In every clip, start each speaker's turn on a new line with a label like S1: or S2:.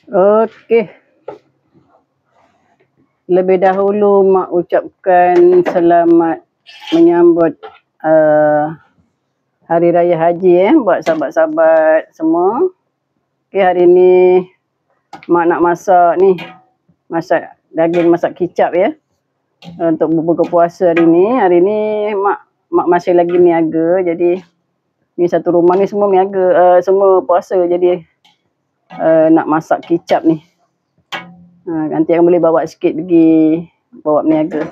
S1: Okey. Lebih dahulu mak ucapkan selamat menyambut Hari Raya Haji buat sahabat-sahabat semua. Okey, hari ni mak nak masak ni. Masak daging, masak kicap ya. Untuk berbuka puasa hari ni. Hari ni mak masih lagi niaga, jadi ni satu rumah ni semua niaga, semua puasa, jadi nak masak kicap ni. Nanti akan boleh bawa sikit pergi bawa berniaga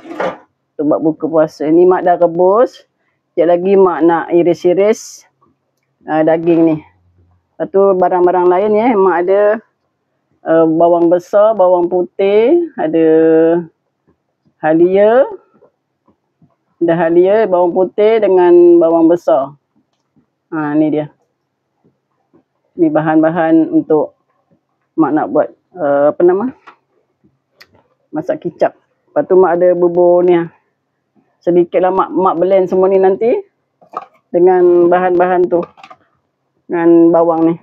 S1: untuk buat buka puasa. Ni mak dah rebus. Sekejap lagi mak nak iris-iris daging ni. Lepas tu barang-barang lain ya, mak ada bawang besar, bawang putih, ada halia. Ada halia, bawang putih dengan bawang besar. Ni dia. Ni bahan-bahan untuk mak nak buat masak kicap. Lepas tu mak ada bubur ni. Sedikit lah mak blend semua ni nanti dengan bahan-bahan tu, dengan bawang ni.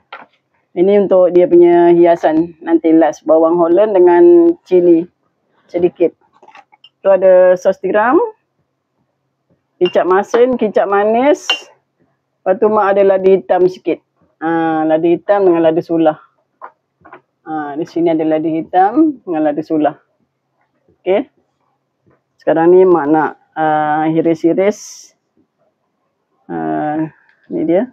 S1: Ini untuk dia punya hiasan nanti last, bawang Holland dengan cili sedikit. Tu ada sos tiram, kicap masin, kicap manis. Lepas tu mak ada lada hitam sikit. Lada hitam dengan lada sulah. Di sini ada lada hitam dengan lada sulah. Okey. Sekarang ni mak nak iris-iris. Ni dia.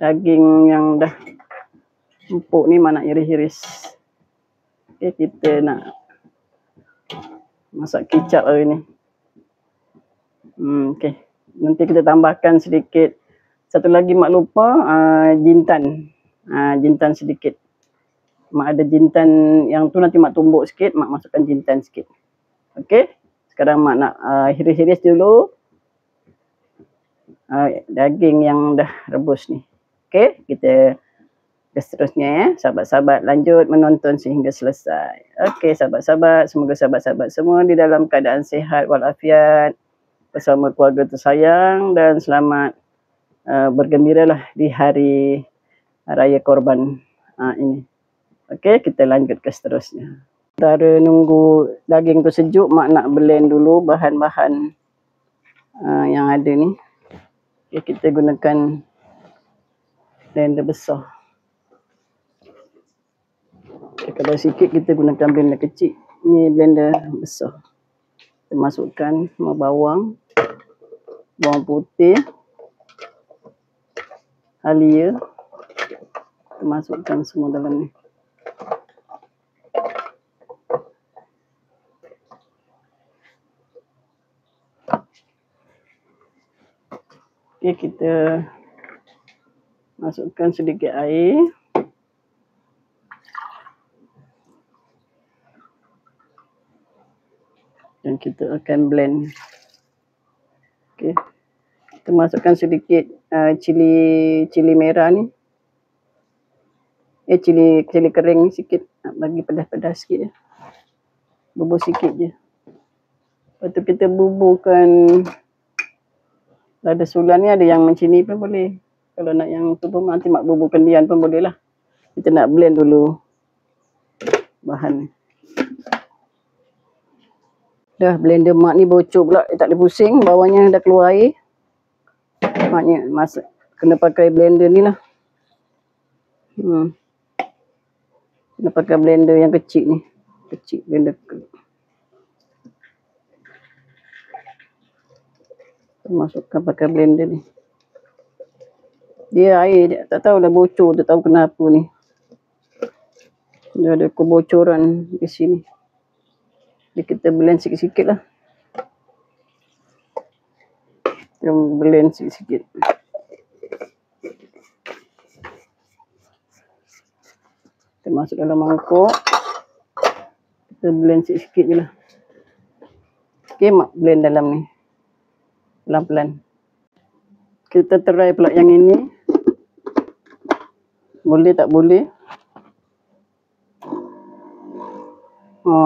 S1: Daging yang dah empuk ni mak nak iris-iris. Okey, kita nak masak kicap hari ni. Okey. Nanti kita tambahkan sedikit. Satu lagi mak lupa, jintan. Jintan sedikit. Mak ada jintan yang tu, nanti mak tumbuk sikit, mak masukkan jintan sikit. Okey. Sekarang mak nak iris-iris dulu daging yang dah rebus ni. Okey, kita seterusnya ya. Sahabat-sahabat lanjut menonton sehingga selesai. Okey, sahabat-sahabat, semoga sahabat-sahabat semua di dalam keadaan sihat walafiat, bersama keluarga tersayang, dan selamat bergembiralah di hari Raya Korban ini. Okey, kita lanjut ke seterusnya. Sementara nunggu daging tu sejuk, mak nak blend dulu bahan-bahan yang ada ni. Okay, kita gunakan blender besar. Okay, kalau sikit kita gunakan blender kecil. Ni blender besar. Kita masukkan semua bawang, bawang putih, halia. Kita masukkan semua dalam ni. Okay, kita masukkan sedikit air. Dan kita akan blend. Okay. Kita masukkan sedikit cili merah ni. Cili kering ni sikit. Bagi pedas-pedas sikit je. Bubur sikit je. Lepas tu kita buburkan lada sulah ni, ada yang mencini pun boleh. Kalau nak yang tu pun nanti mak buburkan dian pun boleh lah. Kita nak blend dulu bahan ni. Dah blender mak ni bocor pula, tak boleh pusing. Bawahnya dah keluar air. Maknya masak kena pakai blender ni lah. Kena pakai blender yang kecil ni. Kecil blender. Masukkan pakai blender ni. Dia air dia tak tahu dah bocor, tak tahu kenapa ni. Dia ada kebocoran di sini. Jadi kita blend sikit-sikit lah. Kita blend sikit-sikit. Kita masuk dalam mangkuk. Kita blend sikit-sikit je lah. Okay, mak blend dalam ni. Pelan-pelan. Kita try pula yang ini. Boleh tak boleh?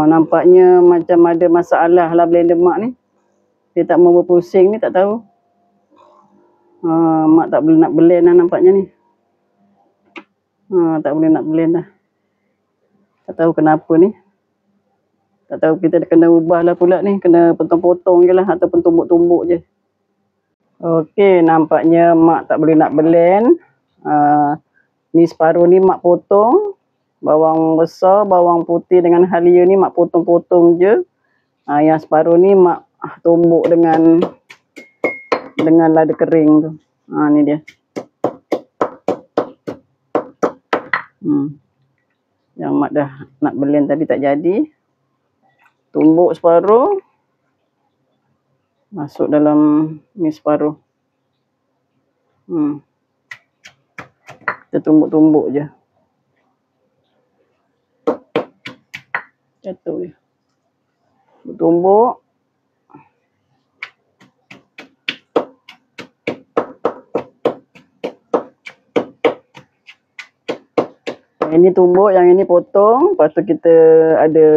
S1: Nampaknya macam ada masalah lah blender mak ni. Dia tak mau berpusing ni, tak tahu. Mak tak boleh nak blend lah nampaknya ni. Tak boleh nak blend dah. Tak tahu kenapa ni. Tak tahu, kita kena ubah lah pula ni. Kena potong-potong je lah ataupun tumbuk-tumbuk je. Okey, nampaknya mak tak boleh nak blend. Ni separuh ni mak potong. Bawang besar, bawang putih dengan halia ni mak potong-potong je. Yang separuh ni mak tumbuk dengan lada kering tu. Ni dia. Yang mak dah nak blend tadi tak jadi. Tumbuk separuh. Masuk dalam ni separuh. Kita tumbuk-tumbuk je. Jatuh je. Tumbuk. Yang ini tumbuk, yang ini potong. Lepas tu kita ada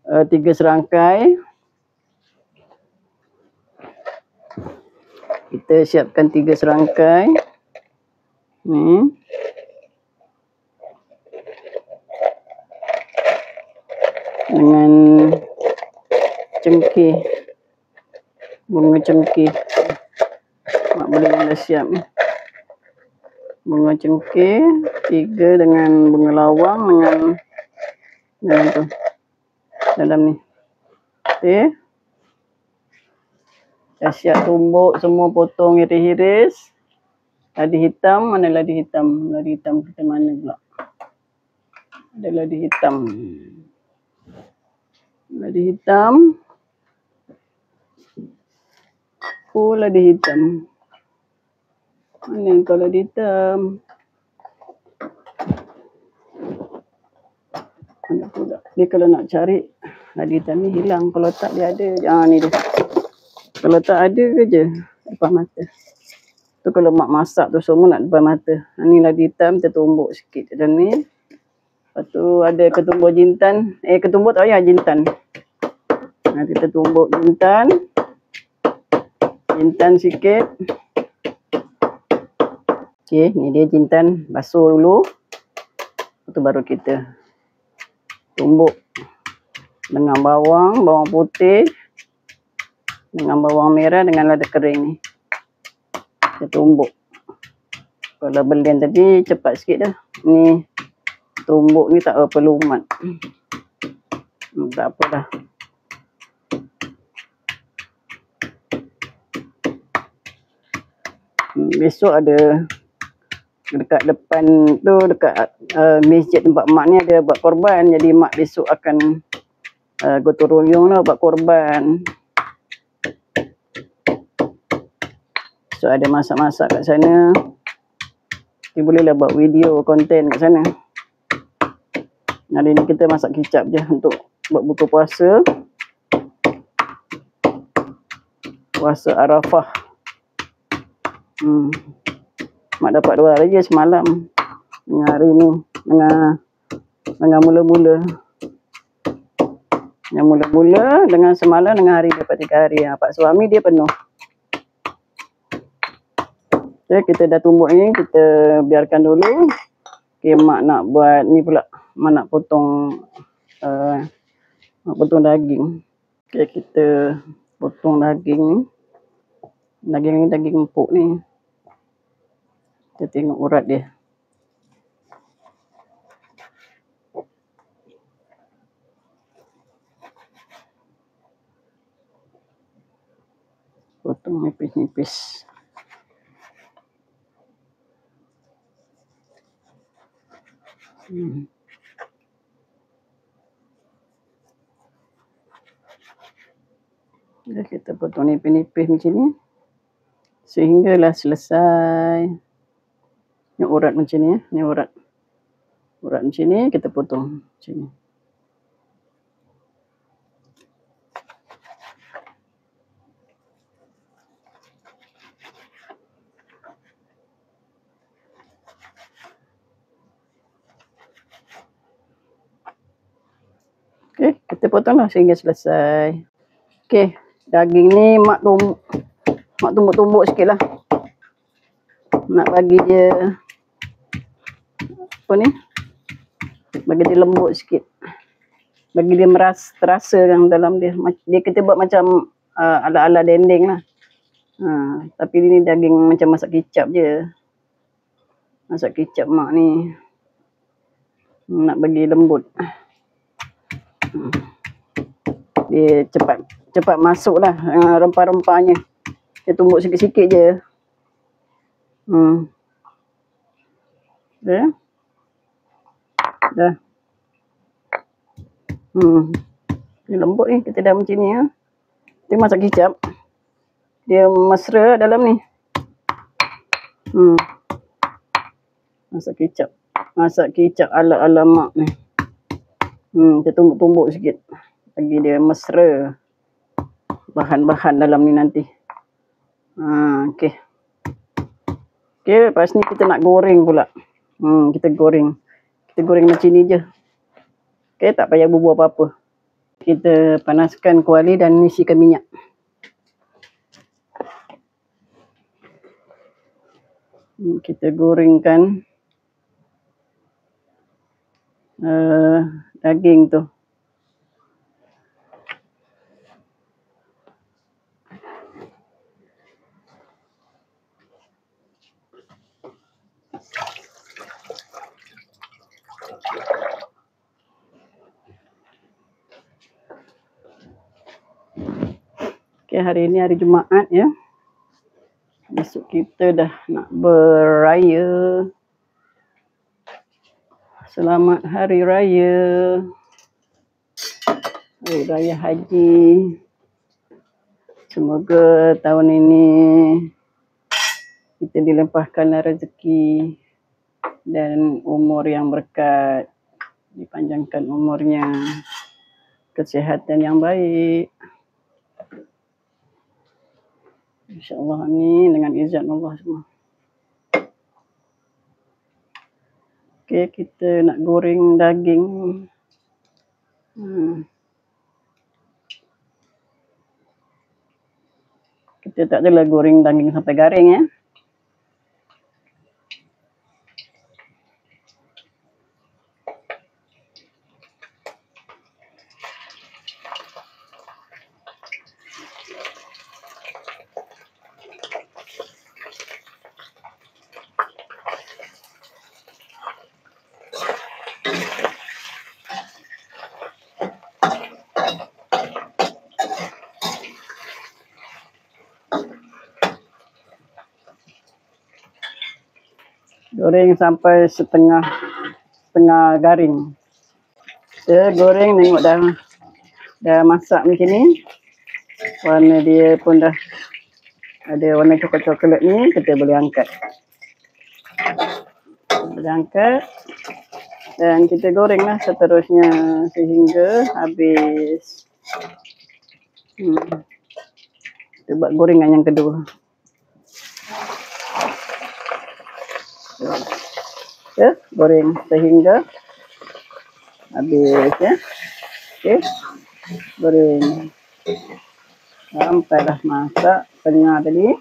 S1: 3 serangkai. Kita siapkan 3 serangkai. Ni. Dengan cengkeh. Bunga cengkeh. Mak boleh dah siap ni. Bunga cengkeh. 3 dengan bunga lawang dengan tu. Dalam ni. Okey. Dah siap tumbuk semua, potong iris-iris. Ladi hitam, mana ladi hitam? Ladi hitam kita mana pula? Ada ladi hitam. Ladi hitam. Ladi hitam. Mana kau ladi hitam? Mana pula? Dia kalau nak cari ladi hitam ni hilang. Kalau tak dia ada. Ni dia. Kalau tak ada ke je depan mata. Tu kalau mak masak tu semua nak depan mata. Ni ladi hitam kita tumbuk sikit dalam ni. Lepas tu ada ketumbuk jintan. Ketumbuk tak payah jintan. Kita tumbuk jintan. Jintan sikit. Okey, ni dia jintan. Basuh dulu. Lepas tu baru kita tumbuk dengan bawang putih. Dengan bawang merah dengan lada kering ni. Kita tumbuk. Kalau blend tadi cepat sikit dah. Ni tumbuk ni tak perlu umat. Tak apa dah. Besok ada dekat depan tu, dekat masjid tempat mak ni ada buat korban. Jadi mak besok akan gotong royong lah buat korban. So ada masak-masak kat sana. Kita bolehlah buat video konten kat sana. Hari ni kita masak kicap je untuk buat buka puasa. Puasa Arafah. Mak dapat 2 hari je semalam. Dengan hari ni. Dengan mula-mula. Yang mula-mula dengan semalam dengan hari dapat 3 hari. Pak suami dia penuh. Okay, kita dah tumbuk ni, kita biarkan dulu. Okay, mak nak buat ni pula. Mak nak potong daging. Okay, kita potong daging ni. Daging ni daging empuk ni. Kita tengok urat dia. Potong nipis-nipis. Kita potong nipis-nipis macam ni. Sehinggalah selesai. Ni urat macam ni. Ni urat. Urat macam ni kita potong macam ni. Okey, kita potonglah sehingga selesai. Okey, daging ni mak tumbuk-tumbuk sikitlah. Nak bagi dia apa ni? Bagi dia lembut sikit. Bagi dia terasa yang dalam dia. Dia kita buat macam ala-ala dendeng lah. Tapi ini daging macam masak kicap je. Masak kicap mak ni. Nak bagi lembut. Dia cepat masuk lah rempah-rempahnya. Dia tumbuk sikit-sikit je. Dah. Dah. Dia lembut ni. Kita dah macam ni ya. Dia masak kicap. Dia mesra dalam ni. Masak kicap ala-ala mak ni. Kita tumbuk-tumbuk sikit. Bagi dia mesra. Bahan-bahan dalam ni nanti. Okey. Okey, lepas ni kita nak goreng pula. Kita goreng. Kita goreng macam ni je. Okey, tak payah bubur apa-apa. Kita panaskan kuali dan isikan minyak. Kita gorengkan daging tu. Okay, hari ini hari Jumaat ya. Besok kita dah nak beraya. Selamat Hari Raya. Hari Raya Haji. Semoga tahun ini kita dilimpahkan rezeki dan umur yang berkat. Dipanjangkan umurnya. Kesihatan yang baik. InsyaAllah ni dengan izin Allah semua. Okey, kita nak goreng daging. Kita tak adalah goreng daging sampai garing ya. Goreng sampai setengah garing. Kita goreng tengok dah masak macam ni. Warna dia pun dah ada warna coklat-coklat ni, kita boleh angkat. Dan kita gorenglah seterusnya sehingga habis. Kita buat gorengan yang kedua. Ya, goreng sehingga habis ya. Okey. Goreng sampai dah masak tengah tadi.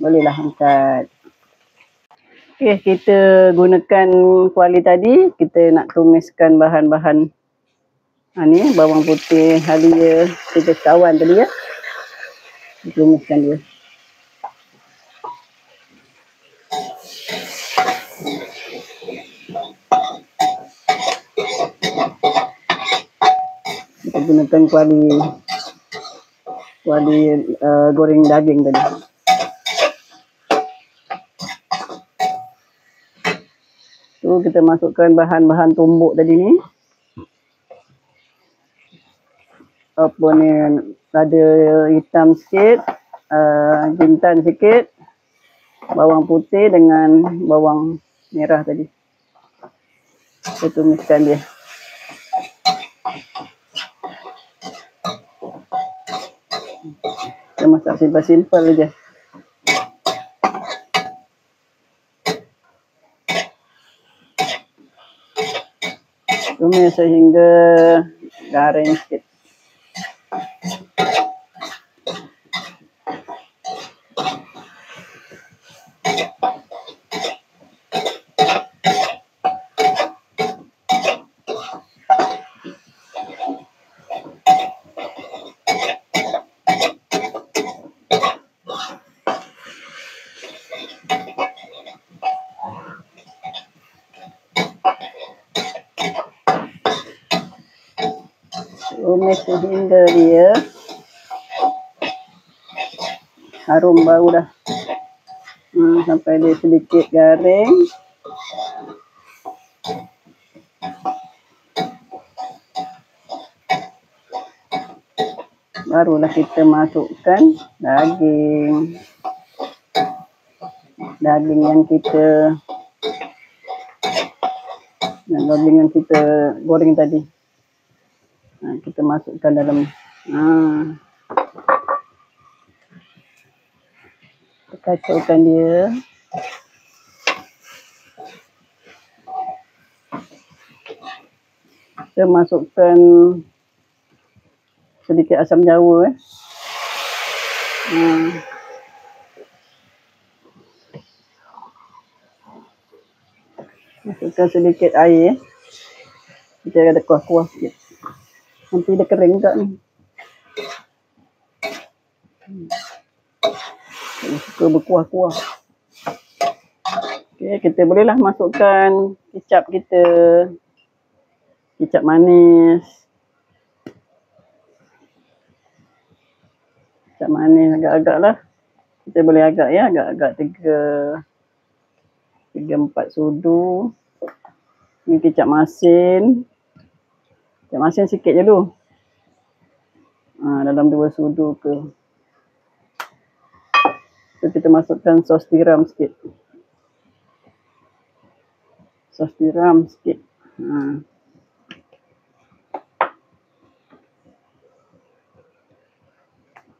S1: Bolehlah angkat. Okey, kita gunakan kuali tadi. Kita nak tumiskan bahan-bahan ni, bawang putih halia, 3 cawan tadi ya. Tumiskan dia. Kita gunakan kuali goreng daging tadi. Tu kita masukkan bahan-bahan tumbuk tadi ni. Apa ni, ada hitam sikit, jintan sikit, bawang putih dengan bawang merah tadi. Kita tumiskan dia. Kita masak simple-simple aja. Tumis sehingga garing sikit. tumis sehingga dia harum bau dah. Sampai dia sedikit garing. Barulah kita masukkan daging yang kita goreng tadi. Kita masukkan dalam kacaukan dia. Kita masukkan sedikit asam jawa. Masukkan sedikit air. Kita ada kuah-kuah sikit. Nanti dia kering tak ni. Saya suka berkuah-kuah. Okey, kita bolehlah masukkan kicap kita. Kicap manis. Kicap manis agak-agak lah. Kita boleh agak ya, agak-agak 3-4 sudu. Ini kicap masin. Kicap masin sikit je dulu. Dalam 2 sudu ke. So, kita masukkan sos tiram sikit. Sos tiram sikit.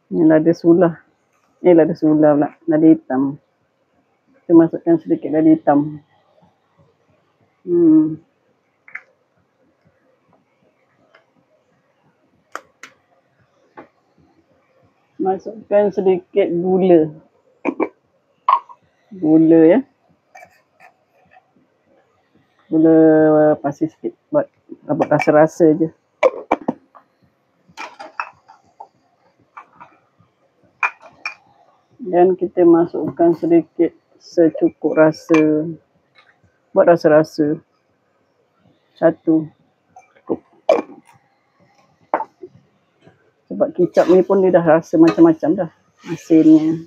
S1: Ini lada sulah. Lada sulah pula. Lada hitam. Kita masukkan sedikit lada hitam. Masukkan sedikit gula. Gula ya. Gula pasir sikit buat rasa-rasa je. Dan kita masukkan sedikit secukup rasa. Buat rasa-rasa. 1 cukup. Sebab kicap ni pun dia dah rasa macam-macam dah. Asinnya.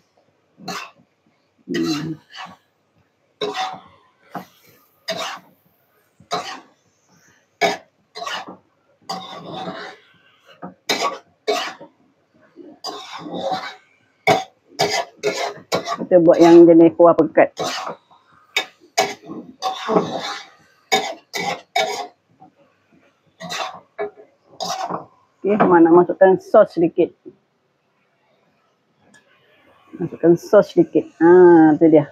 S1: Kita buat yang jenis kuah pekat. Okey, Mak nak masukkan sos sedikit. Masukkan sos sedikit. Tu dia.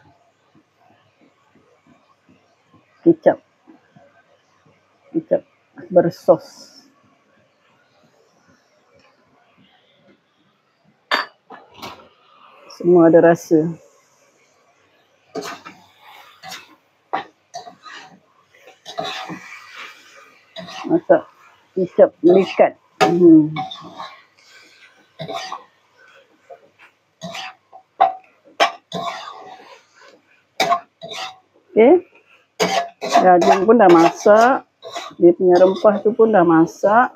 S1: Kicap. Kicap bersos. Semua ada rasa. Masak kicap melikat. Okey. Daging pun dah masak. Dia punya rempah tu pun dah masak.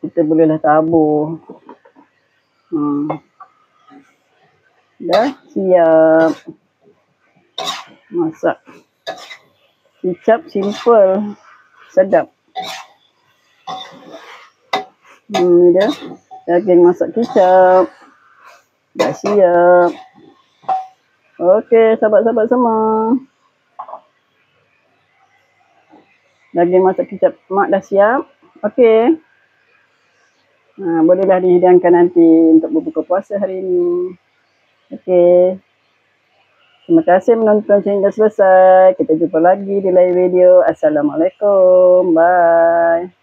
S1: Kita bolehlah tabur. Dah siap. Masak kicap simple. Sedap. Ni dia. Daging masak kicap. Dah siap. Okey, sahabat-sahabat semua. Daging masak kicap Mak dah siap. Okey. Bolehlah dihidangkan nanti untuk berbuka puasa hari ini. Okey. Terima kasih menonton sehingga selesai. Kita jumpa lagi di lain video. Assalamualaikum. Bye.